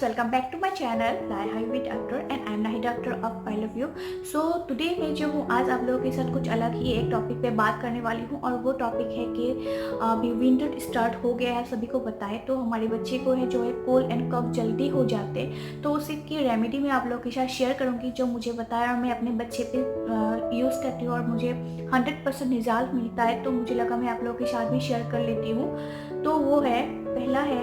welcome back to my channel Fly High with Doctor and I am Nahi Doctor of I Love You। So today मैं जो हूँ आज आप लोगों के साथ कुछ अलग ही एक टॉपिक पे बात करने वाली हूँ और वो टॉपिक है कि अभी विंटर स्टार्ट हो गया है, सभी को पता है। तो हमारे बच्चे को है जो है कोल्ड एंड कफ जल्दी हो जाते हैं, तो उसी की रेमेडी मैं आप लोगों के साथ शेयर करूँगी जो मुझे बताया और मैं अपने बच्चे पे यूज़ करती हूँ और मुझे 100% रिजल्ट मिलता है। तो मुझे लगा मैं आप लोगों के साथ भी शेयर कर लेती हूँ। तो वो है, पहला है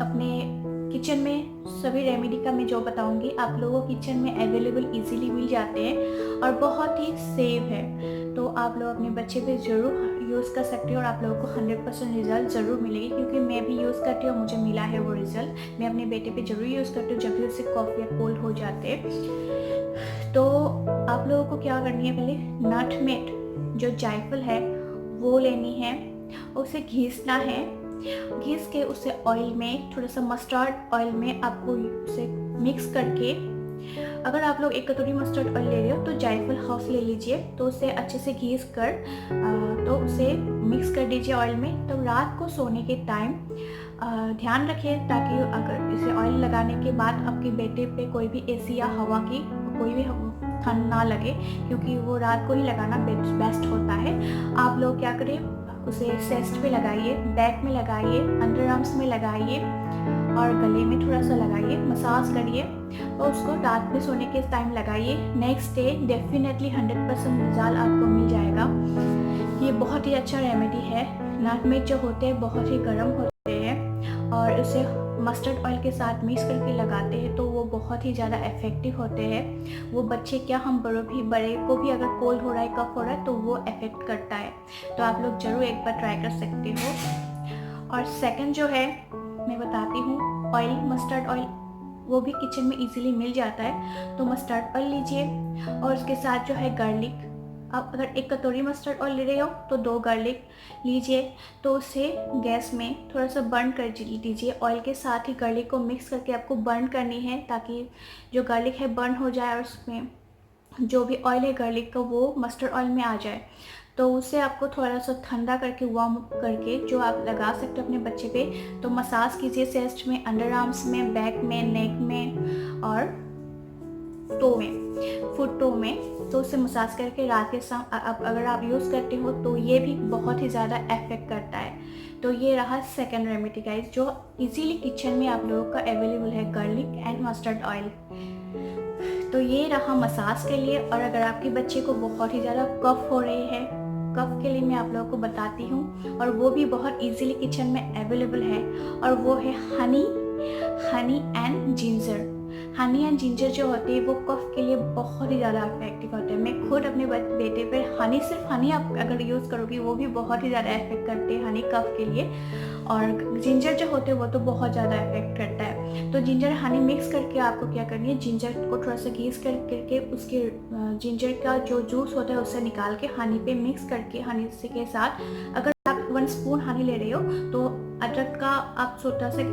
अपने किचन में सभी रेमेडी का मैं जो बताऊंगी आप लोगों को किचन में अवेलेबल इजीली मिल जाते हैं और बहुत ही सेफ है। तो आप लोग अपने बच्चे पे ज़रूर यूज़ कर सकते हो और आप लोगों को 100% रिजल्ट ज़रूर मिलेगी, क्योंकि मैं भी यूज़ करती हूँ और मुझे मिला है वो रिजल्ट। मैं अपने बेटे पे ज़रूर यूज़ करती हूँ जब भी उसे कॉफ़ या कोल्ड हो जाते हैं। तो आप लोगों को क्या करनी है, पहले नटमेग जो जायफल है वो लेनी है, उसे घिसना है। घिस के उसे ऑयल में, थोड़ा सा मस्टर्ड ऑयल में आपको उसे मिक्स करके, अगर आप लोग 1 कटोरी मस्टर्ड ऑयल ले रहे हो तो जायफल हाफ ले लीजिए। तो उसे अच्छे से घिस कर तो उसे मिक्स कर दीजिए ऑयल में। तो रात को सोने के टाइम ध्यान रखें ताकि अगर इसे ऑयल लगाने के बाद आपके बेटे पे कोई भी एसी या हवा की कोई भी ठंड ना लगे, क्योंकि वो रात को ही लगाना बेस्ट होता है। आप लोग क्या करें, उसे चेस्ट पे लगाइए, बैक में लगाइए, अंडर आर्म्स में लगाइए और गले में थोड़ा सा लगाइए, मसाज करिए और उसको रात में सोने के टाइम लगाइए। नेक्स्ट डे डेफिनेटली 100% रिजल्ट आपको मिल जाएगा। ये बहुत ही अच्छा रेमेडी है। नटमेग जो होते हैं बहुत ही गर्म होते हैं और उसे मस्टर्ड ऑयल के साथ मिक्स करके लगाते हैं तो वो बहुत ही ज़्यादा इफ़ेक्टिव होते हैं। वो बच्चे क्या, हम बड़े को भी अगर कोल्ड हो रहा है, कफ हो रहा है तो वो इफ़ेक्ट करता है। तो आप लोग ज़रूर एक बार ट्राई कर सकते हो। और सेकंड जो है मैं बताती हूँ, ऑयल, मस्टर्ड ऑयल वो भी किचन में इजीली मिल जाता है। तो मस्टर्ड ऑयल लीजिए और उसके साथ जो है गार्लिक। आप अगर 1 कटोरी मस्टर्ड ऑयल ले रहे हो तो 2 गार्लिक लीजिए। तो उसे गैस में थोड़ा सा बर्न कर दीजिए। ऑयल के साथ ही गार्लिक को मिक्स करके आपको बर्न करनी है ताकि जो गार्लिक है बर्न हो जाए और उसमें जो भी ऑयल है गार्लिक का वो मस्टर्ड ऑयल में आ जाए। तो उसे आपको थोड़ा सा ठंडा करके, वार्म करके जो आप लगा सकते हो अपने बच्चे पे। तो मसाज कीजिए चेस्ट में, अंडर आर्म्स में, बैक में, नेक में और टो में, फुट टो में। तो उसे मसाज करके रात के अगर आप यूज़ करते हो तो ये भी बहुत ही ज़्यादा इफेक्ट करता है। तो ये रहा सेकंड रेमेडी गाइस जो इजीली किचन में आप लोगों का अवेलेबल है, गार्लिक एंड मस्टर्ड ऑयल। तो ये रहा मसाज के लिए। और अगर आपके बच्चे को बहुत ही ज़्यादा कफ हो रही है, कफ के लिए मैं आप लोगों को बताती हूँ और वो भी बहुत इजीली किचन में अवेलेबल है और वो है honey and ginger. Honey and ginger जो होते हैं वो कफ के लिए बहुत ही ज़्यादा इफेक्टिव होते हैं। मैं खुद अपने बेटे पे सिर्फ हनी आप अगर यूज़ करोगी वो भी बहुत ही ज़्यादा इफेक्ट करते हैं हनी कफ के लिए, और जिंजर जो होते हैं वो तो बहुत ज़्यादा इफेक्ट करता है। तो जिंजर हनी मिक्स करके आपको क्या करनी है, जिंजर को थोड़ा सा घिस करके उसके जिंजर का जो जूस होता है उससे निकाल के हनी पे मिक्स करके, हनी से के साथ अगर आप 1 स्पून हनी ले रहे हो तो अदरक का आप छोटा सा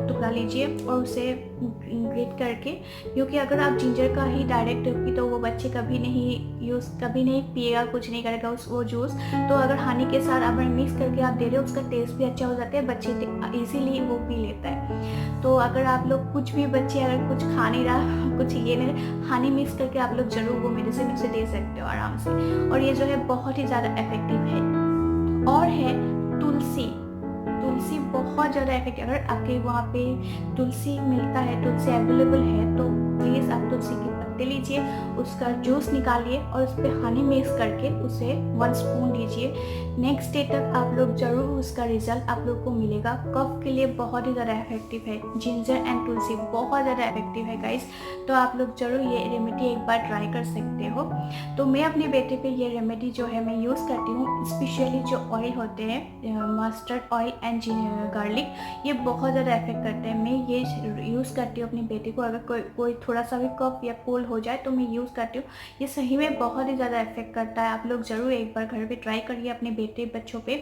टुकड़ा लीजिए और उसे ग्रेट करके, क्योंकि अगर आप जिंजर का ही डायरेक्ट दोगी तो वो बच्चे कभी नहीं पिएगा, कुछ नहीं करेगा वो जूस। तो अगर हनी के साथ आप मिक्स करके आप दे रहे हो उसका टेस्ट भी अच्छा हो जाता है, बच्चे इजीली वो पी लेता है। तो अगर आप लोग कुछ भी, बच्चे अगर कुछ खा नहीं रहा, कुछ ये नहीं, हनी मिक्स करके आप लोग जरूर वो मेडिसिन उसे दे सकते हो आराम से। और ये जो है बहुत ही ज़्यादा इफेक्टिव है। और है तुलसी बहुत ज़्यादा इफेक्टिव। अगर आपके वहाँ पे तुलसी मिलता है, तुलसी अवेलेबल है तो प्लीज़ आप तुलसी के पत्ते लीजिए, उसका जूस निकालिए और उस पर हनी मिक्स करके उसे 1 स्पून दीजिए। नेक्स्ट डे तक आप लोग जरूर उसका रिजल्ट आप लोग को मिलेगा। कफ के लिए बहुत ही ज़्यादा इफेक्टिव है जिंजर एंड तुलसी, बहुत ज़्यादा इफेक्टिव है गाइस। तो आप लोग जरूर ये रेमेडी एक बार ट्राई कर सकते हो। तो मैं अपने बेटे पे ये रेमेडी जो है मैं यूज़ करती हूँ, स्पेशली जो ऑयल होते हैं मस्टर्ड ऑयल एंड गार्लिक, ये बहुत ज़्यादा इफेक्ट करते हैं। मैं ये यूज़ करती हूँ अपने बेटे को, अगर कोई थोड़ा सा भी कफ या कोल्ड हो जाए तो मैं यूज़ करती हूँ। ये सही में बहुत ही ज़्यादा इफेक्ट करता है। आप लोग ज़रूर एक बार घर पे ट्राई करिए अपने बेटे बच्चों पे।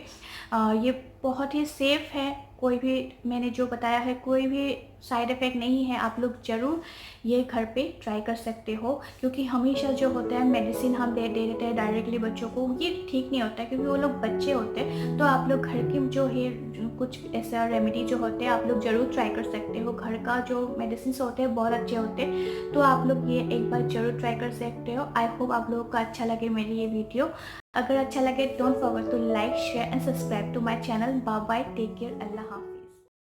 ये बहुत ही सेफ़ है। कोई भी, मैंने जो बताया है, कोई भी साइड इफ़ेक्ट नहीं है, आप लोग ज़रूर ये घर पे ट्राई कर सकते हो। क्योंकि हमेशा जो होता है मेडिसिन हम दे देते हैं डायरेक्टली बच्चों को, ये ठीक नहीं होता है क्योंकि वो लोग बच्चे होते हैं। तो आप लोग घर के जो है कुछ ऐसा रेमेडी जो होते हैं आप लोग ज़रूर ट्राई कर सकते हो। घर का जो मेडिसिन होते हैं बहुत अच्छे होते हैं, तो आप लोग ये एक बार ज़रूर ट्राई कर सकते हो। आई होप आप लोगों को अच्छा लगे मेरी ये वीडियो। अगर अच्छा लगे don't forget to like share and subscribe to my channel. Bye bye, take care, अल्लाह हाफ़िज़।